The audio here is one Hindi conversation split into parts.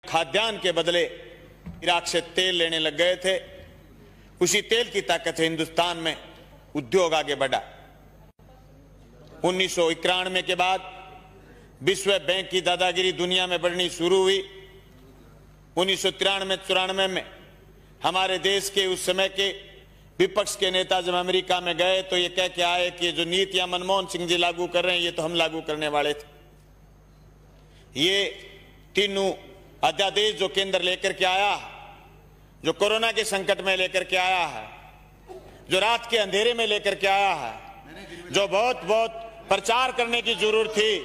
खाद्यान्न के बदले इराक से तेल लेने लग गए थे। उसी तेल की ताकत से हिंदुस्तान में उद्योग आगे बढ़ा। 1991 के बाद विश्व बैंक की दादागिरी दुनिया में बढ़नी शुरू हुई। 1993-94 में हमारे देश के उस समय के विपक्ष के नेता जब अमेरिका में गए तो ये कह के आए कि जो नीतियां मनमोहन सिंह जी लागू कर रहे हैं ये तो हम लागू करने वाले थे। ये तीनों अध्यादेश जो केंद्र लेकर के आया, जो कोरोना के संकट में लेकर के आया है, जो रात के अंधेरे में लेकर के आया है, जो बहुत प्रचार करने की जरूरत थी,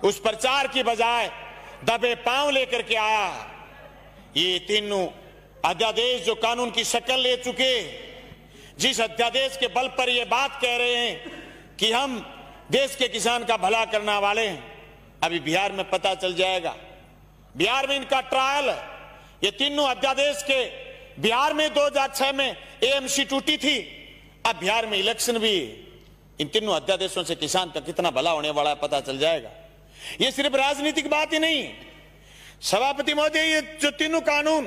उस प्रचार की बजाय दबे पांव लेकर के आया है। ये तीनों अध्यादेश जो कानून की शक्ल ले चुके, जिस अध्यादेश के बल पर ये बात कह रहे हैं कि हम देश के किसान का भला करने वाले हैं, अभी बिहार में पता चल जाएगा। बिहार में इनका ट्रायल, ये तीनों अध्यादेश के बिहार में 2006 में एएमसी टूटी थी, अब बिहार में इलेक्शन भी। इन तीनों अध्यादेशों से किसान का कितना भला होने वाला है पता चल जाएगा। ये सिर्फ राजनीतिक बात ही नहीं। सभापति महोदय, ये जो तीनों कानून,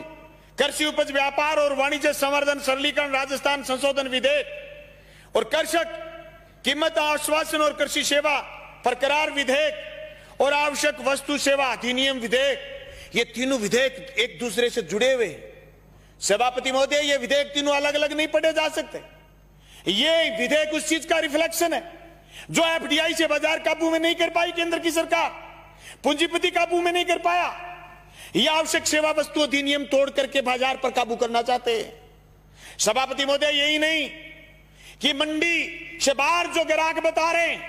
कृषि उपज व्यापार और वाणिज्य संवर्धन सरलीकरण राजस्थान संशोधन विधेयक और कृषक कीमत आश्वासन और कृषि सेवा प्रकरार विधेयक और आवश्यक वस्तु सेवा अधिनियम विधेयक, ये तीनों विधेयक एक दूसरे से जुड़े हुए। सभापति महोदय, ये विधेयक तीनों अलग अलग नहीं पढ़े जा सकते। ये विधेयक उस चीज का रिफ्लेक्शन है जो एफडीआई से बाजार काबू में नहीं कर पाई केंद्र की सरकार, पूंजीपति काबू में नहीं कर पाया। यह आवश्यक सेवा वस्तु अधिनियम तोड़ करके बाजार पर काबू करना चाहते हैं। सभापति महोदय, यही नहीं कि मंडी से बाहर जो ग्राहक बता रहे हैं,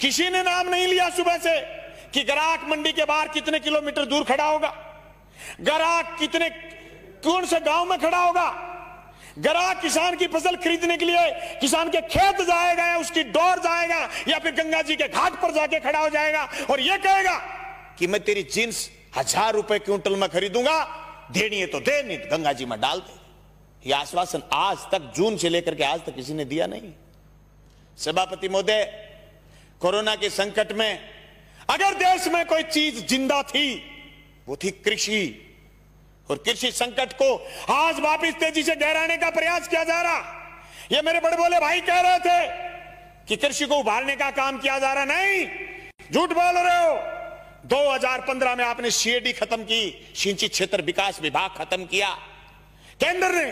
किसी ने नाम नहीं लिया सुबह से कि ग्राहक मंडी के बाहर कितने किलोमीटर दूर खड़ा होगा, ग्राहक कितने कौन से गांव में खड़ा होगा, ग्राहक किसान की फसल खरीदने के लिए किसान के खेत जाएगा या उसकी डोर जाएगा या फिर गंगा जी के घाट पर जाके खड़ा हो जाएगा और यह कहेगा कि मैं तेरी जींस 1000 रुपए क्विंटल में खरीदूंगा, देनी है तो दे, नहीं तो गंगा जी में डाल दे। यह आश्वासन आज तक, जून से लेकर के आज तक किसी ने दिया नहीं। सभापति महोदय, कोरोना के संकट में अगर देश में कोई चीज जिंदा थी वो थी कृषि, और कृषि संकट को आज वापिस तेजी से गहराने का प्रयास किया जा रहा। ये मेरे बड़े बोले भाई कह रहे थे कि कृषि को उभारने का काम किया जा रहा, नहीं, झूठ बोल रहे हो। 2015 में आपने सीएडी खत्म की, सिंचित क्षेत्र विकास विभाग खत्म किया केंद्र ने।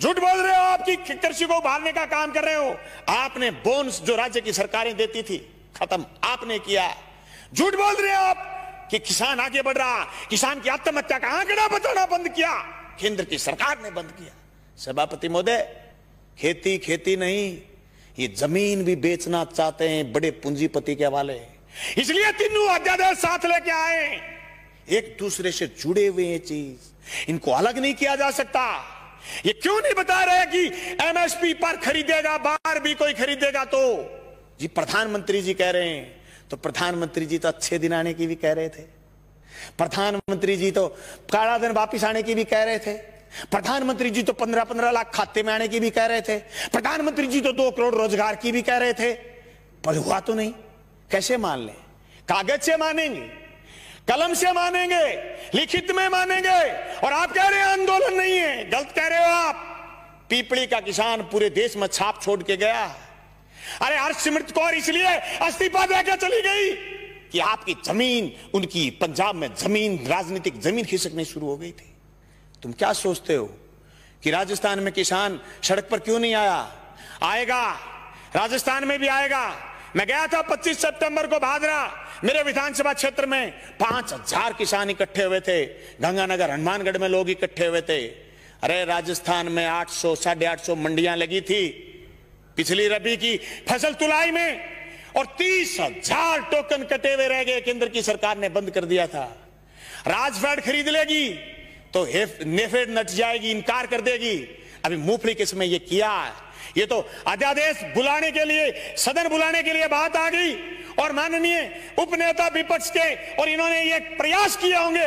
झूठ बोल रहे हो, आपकी कृषि को उभारने का काम कर रहे हो। आपने बोनस जो राज्य की सरकारें देती थी खत्म आपने किया। झूठ बोल रहे हो आप कि किसान आगे बढ़ रहा, किसान की आत्महत्या का आंकड़ा बताना बंद किया केंद्र की सरकार ने बंद किया। सभापति महोदय, खेती खेती नहीं, ये जमीन भी बेचना चाहते हैं बड़े पूंजीपति के हवाले। इसलिए तीनों अध्यादेश साथ लेके आए, एक दूसरे से जुड़े हुए हैं चीज, इनको अलग नहीं किया जा सकता। ये क्यों नहीं बता रहे कि एमएसपी पर खरीदेगा, बाहर भी कोई खरीदेगा तो जी प्रधानमंत्री जी कह रहे हैं, तो प्रधानमंत्री जी तो अच्छे दिन आने की भी कह रहे थे, प्रधानमंत्री जी तो काला दिन वापिस आने की भी कह रहे थे, प्रधानमंत्री जी तो 15-15 लाख खाते में आने की भी कह रहे थे, प्रधानमंत्री जी तो 2 करोड़ रोजगार की भी कह रहे थे, पर हुआ तो नहीं। कैसे मान लें? कागज से मानेंगे, कलम से मानेंगे, लिखित में मानेंगे, और आप कह रहे हैं आंदोलन नहीं है। गलत कह रहे हो आप। पीपली का किसान पूरे देश में छाप छोड़ के गया। अरे हरसिमरत कौर इसलिए इस्तीफा देकर चली गई कि आपकी जमीन, उनकी पंजाब में जमीन, राजनीतिक जमीन खिसकनी शुरू हो गई थी। तुम क्या सोचते हो कि राजस्थान में किसान सड़क पर क्यों नहीं आया? आएगा, राजस्थान में भी आएगा। मैं गया था 25 सितंबर को भादरा, मेरे विधानसभा क्षेत्र में 5000 किसान इकट्ठे हुए थे। गंगानगर, हनुमानगढ़ में लोग इकट्ठे हुए थे। अरे राजस्थान में 800 850 मंडियां लगी थी पिछली रबी की फसल तुलाई में, और 30,000 टोकन कटे हुए रह गए। केंद्र की सरकार ने बंद कर दिया था। राजफेड खरीद लेगी तो नेफेड नट जाएगी, इनकार कर देगी। अभी मूंगफली के समय ये किया, ये तो अध्यादेश बुलाने के लिए, सदन बुलाने के लिए बात आ गई, और माननीय उपनेता विपक्ष के और इन्होंने ये प्रयास किए होंगे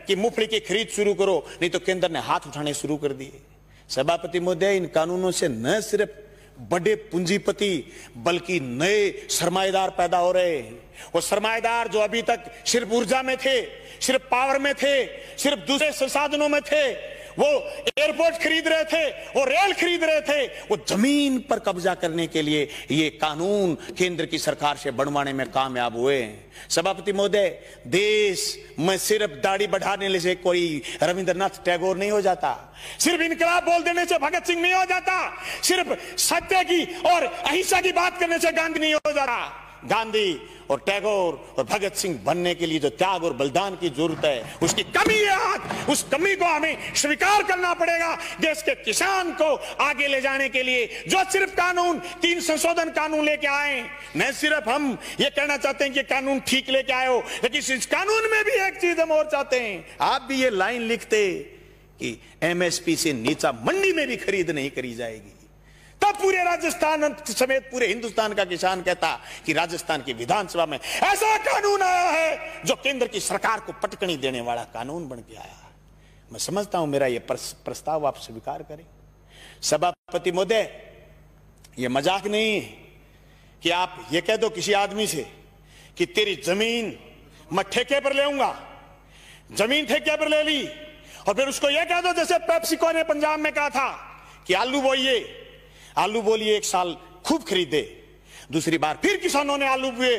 कि मूंगफली की खरीद शुरू करो, नहीं तो केंद्र ने हाथ उठाने शुरू कर दिए। सभापति महोदय, इन कानूनों से न सिर्फ बड़े पूंजीपति बल्कि नए सरमाएदार पैदा हो रहे हैं। वो सरमाएदार जो अभी तक सिर्फ ऊर्जा में थे, सिर्फ पावर में थे, सिर्फ दूसरे संसाधनों में थे, वो एयरपोर्ट खरीद रहे थे, वो रेल खरीद रहे थे, वो जमीन पर कब्जा करने के लिए ये कानून केंद्र की सरकार से बनवाने में कामयाब हुए हैं। सभापति महोदय, देश में सिर्फ दाढ़ी बढ़ाने से कोई रविंद्रनाथ टैगोर नहीं हो जाता, सिर्फ इनकलाब बोल देने से भगत सिंह नहीं हो जाता, सिर्फ सत्य की और अहिंसा की बात करने से गांधी नहीं हो जाता। गांधी और टैगोर और भगत सिंह बनने के लिए जो त्याग और बलिदान की जरूरत है, उसकी कमी है आज। उस कमी को हमें स्वीकार करना पड़ेगा। देश के किसान को आगे ले जाने के लिए जो सिर्फ कानून 3 संशोधन कानून लेके आए, न सिर्फ हम ये कहना चाहते हैं कि कानून ठीक लेके आए हो, लेकिन इस कानून में भी एक चीज हम और चाहते हैं। आप भी ये लाइन लिखते कि एमएसपी से नीचा मंडी में भी खरीद नहीं करी जाएगी, तब पूरे राजस्थान समेत पूरे हिंदुस्तान का किसान कहता कि राजस्थान की विधानसभा में ऐसा कानून आया है जो केंद्र की सरकार को पटकनी देने वाला कानून बन के आया। मैं समझता हूं मेरा यह प्रस्ताव आप स्वीकार करें। सभापति महोदय, यह मजाक नहीं है कि आप ये कह दो किसी आदमी से कि तेरी जमीन मैं ठेके पर लेऊंगा, जमीन ठेके पर ले ली, और फिर उसको यह कह दो जैसे पेप्सिको ने पंजाब में कहा था कि आलू बोइए, आलू बोलिए, 1 साल खूब खरीदे, दूसरी बार फिर किसानों ने आलू बोए,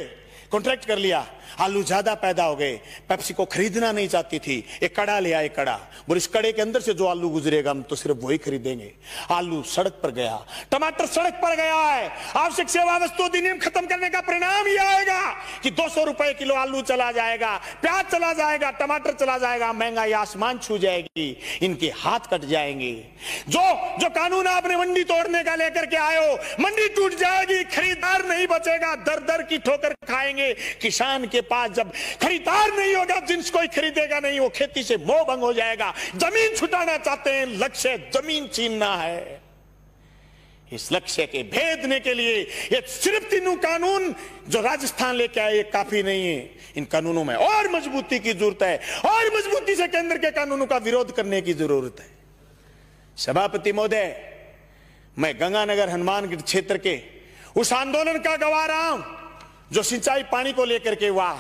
कॉन्ट्रैक्ट कर लिया, आलू ज्यादा पैदा हो गए, पेप्सी को खरीदना नहीं चाहती थी, एक कड़ा ले आए, कड़ा, और इस कड़े के अंदर से जो आलू गुजरेगा हम तो सिर्फ वही खरीदेंगे। आलू सड़क पर गया, टमाटर सड़क पर गया है। आवश्यक सेवा वस्तु अधिनियम खत्म करने का परिणाम ये आएगा कि 200 रुपए किलो आलू चला जाएगा, प्याज चला जाएगा, टमाटर चला जाएगा, महंगाई आसमान छू जाएगी, इनके हाथ कट जाएंगे। जो कानून आपने मंडी तोड़ने का लेकर के आए हो, मंडी टूट जाएगी, खरीदार नहीं बचेगा, दर दर की ठोकर खाएंगे। किसान के पास जब खरीदार नहीं होगा, जिन्स कोई खरीदेगा नहीं, वो खेती से मोह भंग हो जाएगा। जमीन छुटाना चाहते हैं, लक्ष्य जमीन छीनना है। इस लक्ष्य के भेदने के लिए ये सिर्फ 3 कानून जो राजस्थान लेके आए काफी नहीं है। इन कानूनों में और मजबूती की जरूरत है, और मजबूती से केंद्र के कानूनों का विरोध करने की जरूरत है। सभापति महोदय, मैं गंगानगर हनुमानगढ़ क्षेत्र के उस आंदोलन का गवाह रहा हूं जो सिंचाई पानी को लेकर के हुआ।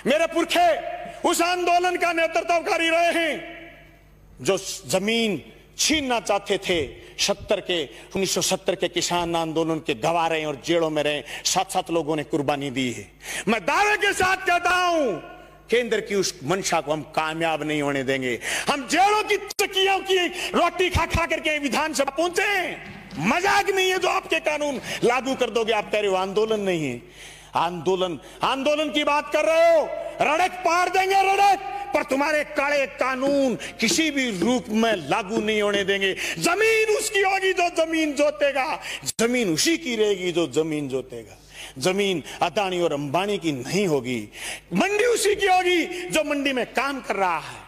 मेरे पुरखे उस आंदोलन का नेतृत्वकारी रहे हैं जो जमीन छीनना चाहते थे। 1970 के किसान आंदोलन के गवाह रहे और जेलों में रहे, 7-7 लोगों ने कुर्बानी दी है। मैं दावे के साथ कहता हूं, केंद्र की उस मंशा को हम कामयाब नहीं होने देंगे। हम जेलों की चक्कियों की रोटी खा खा करके विधानसभा पहुंचे। मजाक नहीं है जो आपके कानून लागू कर दोगे। आप कह रहे हो आंदोलन नहीं है, आंदोलन की बात कर रहे हो, रड़क पार देंगे रड़क, पर तुम्हारे काले कानून किसी भी रूप में लागू नहीं होने देंगे। जमीन उसकी होगी जो जमीन जोतेगा, जमीन उसी की रहेगी जो जमीन जोतेगा। जमीन अदानी और अंबानी की नहीं होगी, मंडी उसी की होगी जो मंडी में काम कर रहा है।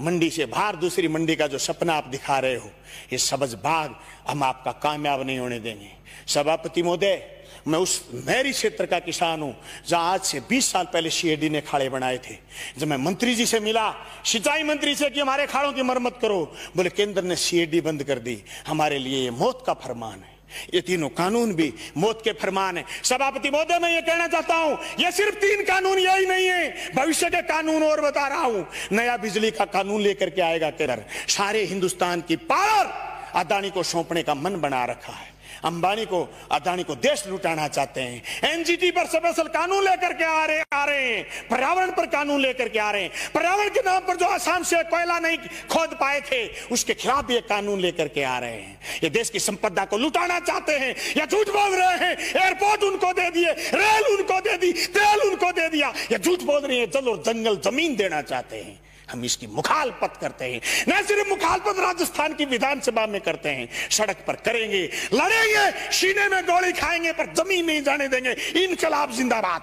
मंडी से बाहर दूसरी मंडी का जो सपना आप दिखा रहे हो, ये सबज बाग हम आपका कामयाब नहीं होने देंगे। सभापति महोदय, मैं उस नहरी क्षेत्र का किसान हूं जहां आज से 20 साल पहले सीएडी ने खाड़े बनाए थे। जब मैं मंत्री जी से मिला, सिंचाई मंत्री से, कि हमारे खाड़ों की मरम्मत करो, बोले केंद्र ने सीएडी बंद कर दी, हमारे लिए ये मौत का फरमान है। ये 3 कानून भी मौत के फरमान है। सभापति महोदय, मैं ये कहना चाहता हूं, ये सिर्फ 3 कानून यही नहीं है, भविष्य के कानून और बता रहा हूं। नया बिजली का कानून लेकर के आएगा केंद्र। सारे हिंदुस्तान की पावर अदानी को सौंपने का मन बना रखा है। अंबानी को, अदानी को देश लुटाना चाहते हैं। एनजीटी पर स्पेशल कानून लेकर के आ रहे हैं। पर्यावरण पर कानून लेकर के आ रहे हैं। पर्यावरण के नाम पर जो आसाम से कोयला नहीं खोद पाए थे, उसके खिलाफ भी एक कानून लेकर के आ रहे हैं। ये देश की संपदा को लुटाना चाहते हैं या झूठ बोल रहे हैं। एयरपोर्ट उनको दे दिए, रेल उनको दे दी, तेल उनको दे दिया, या झूठ बोल रहे हैं जल और जंगल जमीन देना चाहते हैं। हम इसकी मुखालफत करते हैं। न सिर्फ मुखालफत राजस्थान की विधानसभा में करते हैं, सड़क पर करेंगे, लड़ेंगे, सीने में गोली खाएंगे, पर जमीन नहीं जाने देंगे। इनकलाब जिंदाबाद।